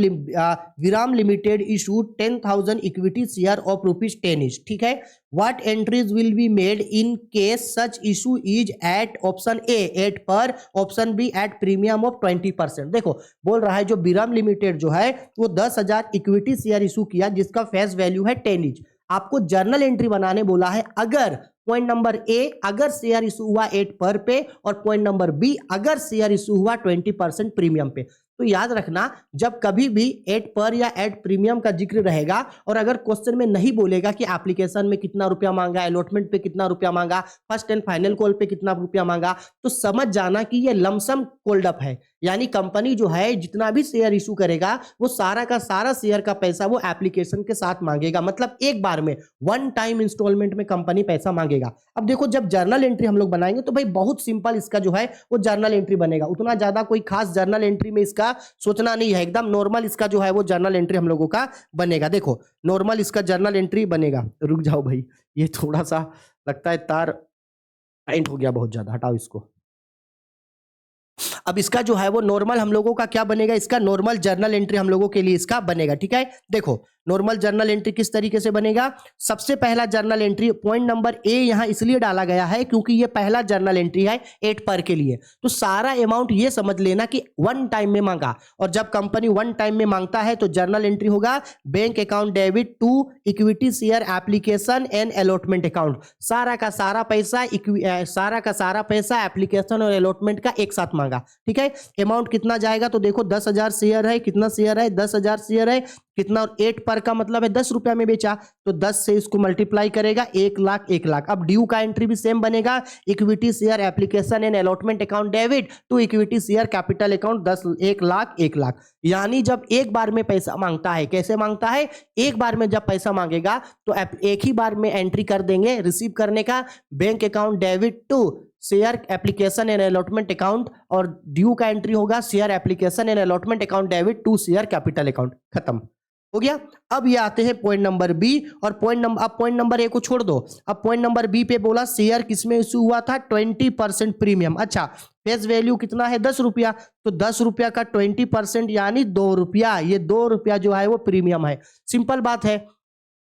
A: limited issued 10,000 equity share of ₹10 each. ठीक है, what entries will be made in case such issue is at option A 8 par, option B at premium of 20%। देखो बोल रहा है जो विराम लिमिटेड जो है वो 10,000 इक्विटी शेयर इशू किया जिसका फेस वैल्यू है 10 ईच। आपको जर्नल एंट्री बनाने बोला है अगर पॉइंट नंबर ए अगर शेयर इशू हुआ 8 पर पे, और पॉइंट नंबर बी अगर शेयर इशू हुआ 20% प्रीमियम पे। तो याद रखना जब कभी भी 8 पर या 8 प्रीमियम का जिक्र रहेगा और अगर क्वेश्चन में नहीं बोलेगा कि एप्लीकेशन में कितना रुपया मांगा, अलॉटमेंट पे कितना रुपया मांगा, फर्स्ट एंड फाइनल कॉल पे कितना रुपया मांगा, तो समझ जाना कि ये लमसम कोल्ड अप है। यानी कंपनी जो है जितना भी शेयर इशू करेगा वो सारा का सारा शेयर का पैसा वो एप्लीकेशन के साथ मांगेगा, मतलब एक बार में 1 टाइम इंस्टॉलमेंट में कंपनी पैसा मांगेगा। अब देखो जब जर्नल एंट्री हम लोग बनाएंगे तो भाई बहुत सिंपल इसका जो है वो जर्नल एंट्री बनेगा, उतना ज्यादा कोई खास जर्नल एंट्री में इसका सोचना नहीं है, एकदम नॉर्मल इसका जो है वो जर्नल एंट्री हम लोगों का बनेगा। देखो नॉर्मल इसका जर्नल एंट्री बनेगा। रुक जाओ भाई, ये थोड़ा सा लगता है तार टाइट हो गया बहुत ज्यादा, हटाओ इसको। अब इसका जो है वो नॉर्मल हम लोगों का क्या बनेगा, इसका नॉर्मल जर्नल एंट्री हम लोगों के लिए इसका बनेगा। ठीक है, देखो नॉर्मल जर्नल एंट्री किस तरीके से बनेगा। सबसे पहला जर्नल एंट्री पॉइंट नंबर ए यहां इसलिए डाला गया है क्योंकि ये पहला जर्नल एंट्री है 8 पर के लिए, तो सारा अमाउंट ये समझ लेना कि 1 टाइम में मांगा, और जब कंपनी 1 टाइम में मांगता है तो जर्नल एंट्री होगा bank account debit to equity share application and allotment account. सारा का सारा पैसा एप्लीकेशन और अलॉटमेंट का एक साथ मांगा। ठीक है, अमाउंट कितना जाएगा तो देखो 10,000 शेयर है, कितना शेयर है 10,000 शेयर है, कितना, और 8 पर का मतलब है 10 रुपया में बेचा, तो 10 से इसको मल्टीप्लाई करेगा 1 लाख 1 लाख। अब ड्यू का एंट्री भी सेम बनेगा, equity share application and allotment account debit to equity share capital account 10 1 lakh 1 lakh. यानी जब एक बार में पैसा मांगता है, कैसे मांगता है, एक बार में जब पैसा मांगेगा तो एक ही बार में एंट्री कर देंगे रिसीव करने का, bank account debit to share application and allotment account, और ड्यू का एंट्री होगा share application and allotment account debit to share capital account. खत्म हो गया। अब ये आते हैं पॉइंट नंबर बी, और पॉइंट नंबर ए को छोड़ दो, अब पॉइंट नंबर बी पे बोला शेयर किसमें इशू हुआ था 20% प्रीमियम। अच्छा, फेस वैल्यू कितना है 10 रुपया, तो 10 रुपया का 20% यानी 2 रुपया, ये 2 रुपया जो है वो प्रीमियम है। सिंपल बात है।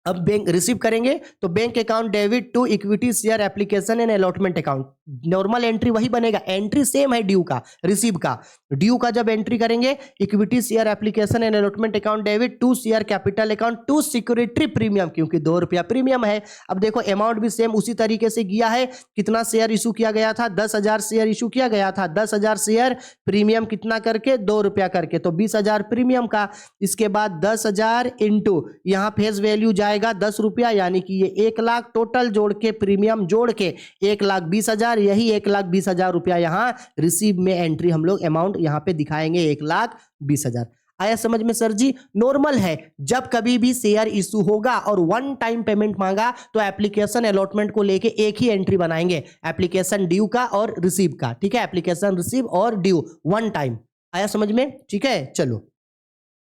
A: अब बैंक रिसीव करेंगे तो bank account debit to equity share application and allotment account, normal entry वही बनेगा, एंट्री सेम है ड्यू का, रिसीव का। ड्यू का जब एंट्री करेंगे, equity share application and allotment account debit to share capital account to security premium, क्योंकि 2 रुपया प्रीमियम है। अब देखो अमाउंट भी सेम उसी तरीके से किया है। कितना शेयर इशू किया गया था? 10,000 शेयर इशू किया गया था। 10,000 शेयर, प्रीमियम कितना करके? 2 रुपया करके, तो 20,000 प्रीमियम का। इसके बाद 10,000 इंटू यहाँ फेस वैल्यू जाएगा 10 रुपया, यानी कि ये 1 लाख, टोटल जोड़ के प्रीमियम जोड़ के 1,20,000, यही 1,20,000 रुपया यहाँ रिसीव में एंट्री हम लोग अमाउंट यहाँ पे दिखाएंगे 1,20,000। आया समझ में सर जी? नॉर्मल है, जब कभी भी शेयर इशू होगा और वन टाइम पेमेंट मांगा तो एप्लीकेशन अलॉटमेंट को लेके एक ही एंट्री बनाएंगे, एप्लीकेशन ड्यू का और रिसीव का। ठीक है, एप्लीकेशन रिसीव और ड्यू वन टाइम। आया समझ में? ठीक है, चलो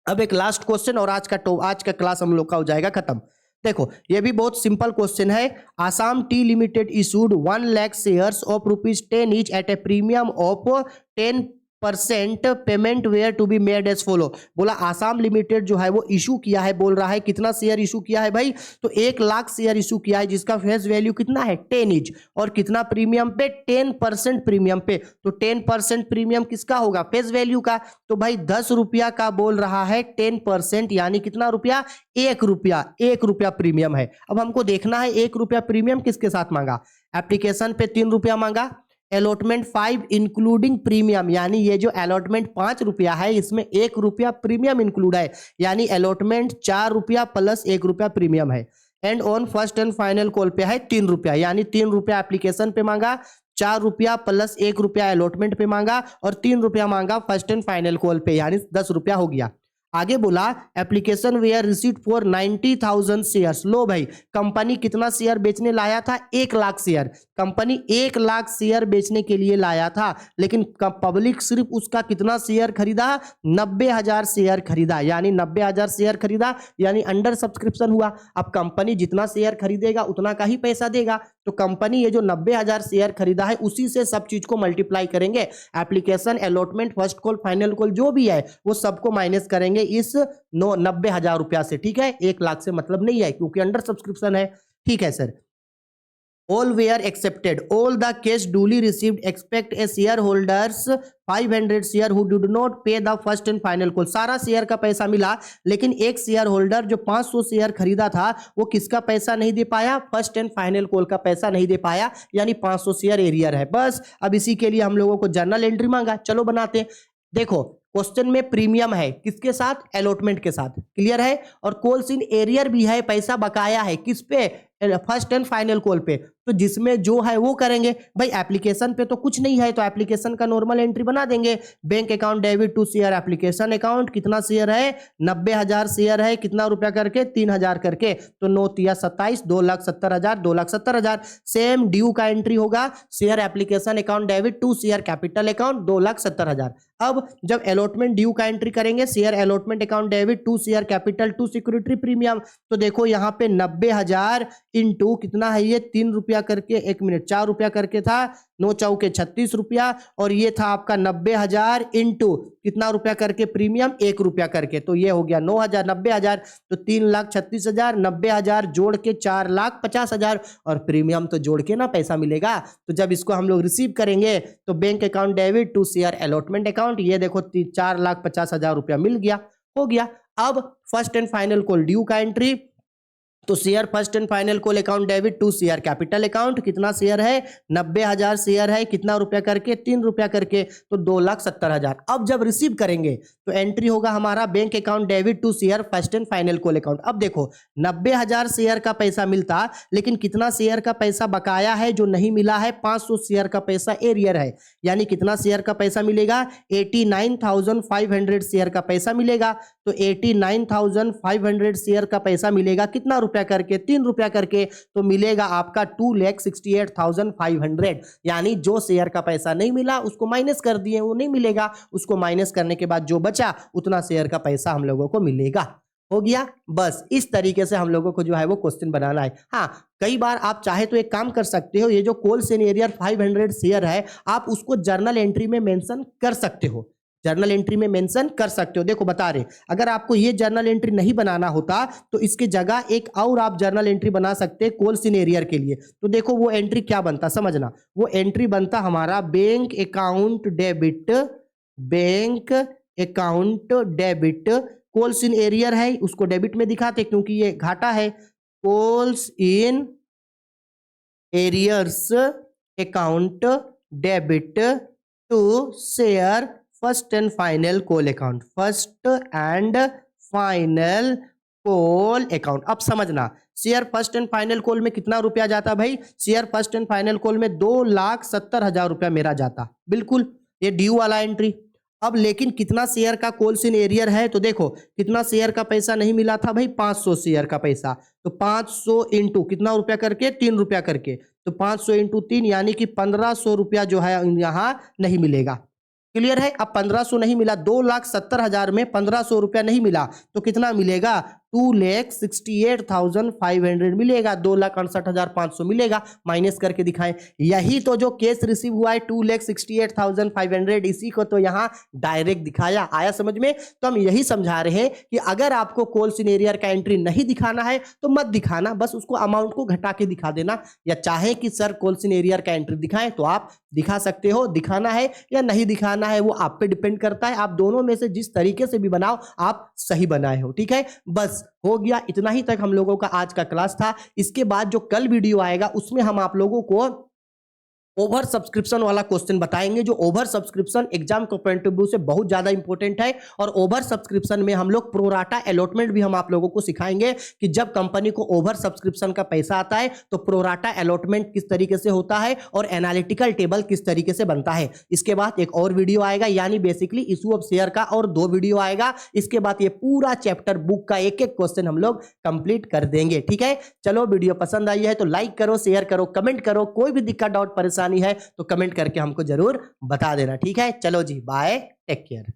A: अब एक लास्ट क्वेश्चन और आज का क्लास हम लोग का हो जाएगा खत्म। देखो ये भी बहुत सिंपल क्वेश्चन है। Assam tea limited issued 1 lakh shares of ₹10 each at a premium of 10% payment were to be made as follow. बोला आसाम लिमिटेड जो है वो इशू किया है, बोल रहा है कितना शेयर इशू किया है भाई? तो 1 लाख शेयर इशू किया है, जिसका फेस वैल्यू कितना है? 10 ईच, और कितना प्रीमियम पे? 10% प्रीमियम पे। तो 10% प्रीमियम किसका होगा? फेस वैल्यू का। तो भाई 10 रुपया का बोल रहा है 10%, यानी कितना रुपया? 1 रुपया। 1 रुपया प्रीमियम है। अब हमको देखना है 1 रुपया प्रीमियम किसके साथ मांगा? एप्लीकेशन पे 3 रुपया मांगा, अलॉटमेंट 5 इंक्लूडिंग प्रीमियम, यानी ये जो अलॉटमेंट 5 रुपया है इसमें 1 रुपया प्रीमियम इंक्लूड है, यानी अलॉटमेंट 4 रुपया प्लस 1 रुपया प्रीमियम है। And on first and final call पे है 3 रुपया, यानी 3 रुपया एप्लीकेशन पे मांगा, 4 रुपया प्लस 1 रुपया अलॉटमेंट पे मांगा और 3 रुपया मांगा फर्स्ट एंड फाइनल कॉल पे, यानी 10 रुपया हो गया। आगे बोला application were receipt for 90,000 shares. लो भाई, कंपनी कितना शेयर बेचने लाया था? 1 lakh share. Company 1 lakh share बेचने के लिए लाया था, लेकिन पब्लिक सिर्फ उसका कितना शेयर खरीदा? 90,000 शेयर खरीदा, यानी 90,000 शेयर खरीदा, यानी अंडर सब्सक्रिप्शन हुआ। अब कंपनी जितना शेयर खरीदेगा उतना का ही पैसा देगा, तो कंपनी ये जो 90,000 शेयर खरीदा है उसी से सब चीज को मल्टीप्लाई करेंगे। Application, allotment, first call, final call जो भी है वो सबको माइनस करेंगे इस 90,000 रुपया से। ठीक है, 1 लाख से मतलब नहीं है क्योंकि अंडर सब्सक्रिप्शन है। ठीक है sir. All were accepted. All the cash duly received except a shareholders 500 share who did not pay the first and final call. सारा शेयर का पैसा मिला, लेकिन एक शेयर होल्डर जो 500 शेयर खरीदा था वो किसका पैसा नहीं दे पाया? फर्स्ट एंड फाइनल कॉल का पैसा नहीं दे पाया, यानी 500 शेयर एरियर है। बस अब इसी के लिए हम लोगों को जर्नल एंट्री मांगा। चलो बनाते हैं। देखो क्वेश्चन में प्रीमियम है किसके साथ? अलॉटमेंट के साथ। क्लियर है? और कॉल्स इन एरियर भी है, पैसा बकाया है किस पे? फर्स्ट एंड फाइनल कॉल पे। तो जिसमें जो है वो करेंगे भाई। एप्लीकेशन पे तो कुछ नहीं है, तो एप्लीकेशन का नॉर्मल एंट्री बना देंगे। Bank account debit to share application account, कितना शेयर है? 90,000 शेयर है, कितना रुपया करके? 3,000 करके, तो 9 तिया 27, 2,70,000, 2,70,000। सेम ड्यू का एंट्री होगा, share application account debit to share capital account 2,70,000। अब जब अलॉटमेंट ड्यू का एंट्री करेंगे, share allotment account debit to share capital to security premium, तो देखो यहाँ पे 90,000 इंटू कितना है ये? 3 रुपया करके, 1 मिनट, 4 रुपया करके था, 9 चौके 36 रुपया, और ये था आपका 90,000 इंटू कितना रुपया करके? प्रीमियम 1 रुपया करके, तो ये हो गया 9,000, 90,000, तो 3,36,000, 90,000 जोड़ के 4,50,000, और प्रीमियम तो जोड़ के ना पैसा मिलेगा। तो जब इसको हम लोग रिसीव करेंगे तो bank account debit to share allotment account, ये देखो 4,50,000 रुपया मिल गया, हो गया। अब first and final call due का एंट्री, तो share first and final call account debit to share capital account, कितना शेयर है? 90,000 शेयर है, कितना रुपया करके? 3 रुपया करके, तो 2,70,000। अब जब रिसीव करेंगे तो एंट्री होगा हमारा bank account debit to share first and final call account. अब देखो 90,000 शेयर का पैसा मिलता, लेकिन कितना शेयर का पैसा बकाया है जो नहीं मिला है? 500 शेयर का पैसा एरियर है, यानी कितना शेयर का पैसा मिलेगा? 89,500 शेयर का पैसा मिलेगा। तो 89,500 शेयर का पैसा मिलेगा, कितना रुपया करके? 3 रुपया करके, तो मिलेगा आपका 2,68,500। यानी जो शेयर का पैसा नहीं मिला उसको माइनस कर दिए, वो नहीं मिलेगा, उसको माइनस करने के बाद जो बचा उतना शेयर का पैसा हम लोगों को मिलेगा। हो गया। बस इस तरीके से हम लोगों को जो है वो क्वेश्चन बनाना है। हाँ, कई बार आप चाहे तो एक काम कर सकते हो, ये जो कॉल्स इन एरियर 500 शेयर है आप उसको जर्नल एंट्री में मेंशन कर सकते हो। जर्नल एंट्री में मेंशन कर सकते हो। देखो बता रहे, अगर आपको ये जर्नल एंट्री नहीं बनाना होता तो इसके जगह एक और आप जर्नल एंट्री बना सकते हैं कोल्स इन एरियर के लिए। तो देखो वो एंट्री क्या बनता समझना, वो एंट्री बनता हमारा bank account debit, bank account debit, calls in arrear है उसको डेबिट में दिखाते क्योंकि ये घाटा है, calls in arrears account debit to share first and final call account, first and final call account. अब समझना, share first and final call में कितना रुपया जाता भाई, share first and final call में 2,70,000 रुपया मेरा जाता, बिल्कुल ये ड्यू वाला एंट्री। अब लेकिन कितना शेयर का कोल्स इन एरियर है, तो देखो कितना शेयर का पैसा नहीं मिला था भाई, 500 शेयर का पैसा, तो 500 इंटू कितना रुपया करके, 3 रुपया करके, तो 500 इंटू 3 यानी कि 1500 रुपया जो है यहाँ नहीं मिलेगा। क्लियर है। अब 1500 नहीं मिला, 2,70,000 में 1500 रुपया नहीं मिला तो कितना मिलेगा, 2,68,500 मिलेगा, 2,68,500 मिलेगा, माइनस करके दिखाएं। यही तो जो केस रिसीव हुआ है 2,68,500, इसी को तो यहाँ डायरेक्ट दिखाया। आया समझ में। तो हम यही समझा रहे हैं कि अगर आपको कोल्स इन एरियर का एंट्री नहीं दिखाना है तो मत दिखाना, बस उसको अमाउंट को घटा के दिखा देना, या चाहे कि सर कोल्स इन एरियर का एंट्री दिखाएं तो आप दिखा सकते हो। दिखाना है या नहीं दिखाना है वो आप पे डिपेंड करता है, आप दोनों में से जिस तरीके से भी बनाओ आप सही बनाए हो। ठीक है, बस हो गया, इतना ही तक हम लोगों का आज का क्लास था। इसके बाद जो कल वीडियो आएगा उसमें हम आप लोगों को ओवर सब्सक्रिप्शन वाला क्वेश्चन बताएंगे, जो ओवर सब्सक्रिप्शन एग्जाम के पॉइंट ऑफ व्यू से बहुत ज्यादा इंपॉर्टेंट है। और ओवर सब्सक्रिप्शन में हम लोग प्रोराटा अलॉटमेंट भी हम आप लोगों को सिखाएंगे कि जब कंपनी को ओवर सब्सक्रिप्शन का पैसा आता है तो प्रोराटा अलॉटमेंट किस तरीके से होता है और एनालिटिकल टेबल किस तरीके से बनता है। इसके बाद एक और वीडियो आएगा, यानी बेसिकली इशू ऑफ शेयर का, और 2 वीडियो आएगा। इसके बाद ये पूरा चैप्टर बुक का एक एक क्वेश्चन हम लोग कंप्लीट कर देंगे। ठीक है, चलो वीडियो पसंद आई है तो लाइक करो, शेयर करो, कमेंट करो, कोई भी दिक्कत डाउट परेशानी है तो कमेंट करके हमको जरूर बता देना। ठीक है, चलो जी, बाय, टेक केयर।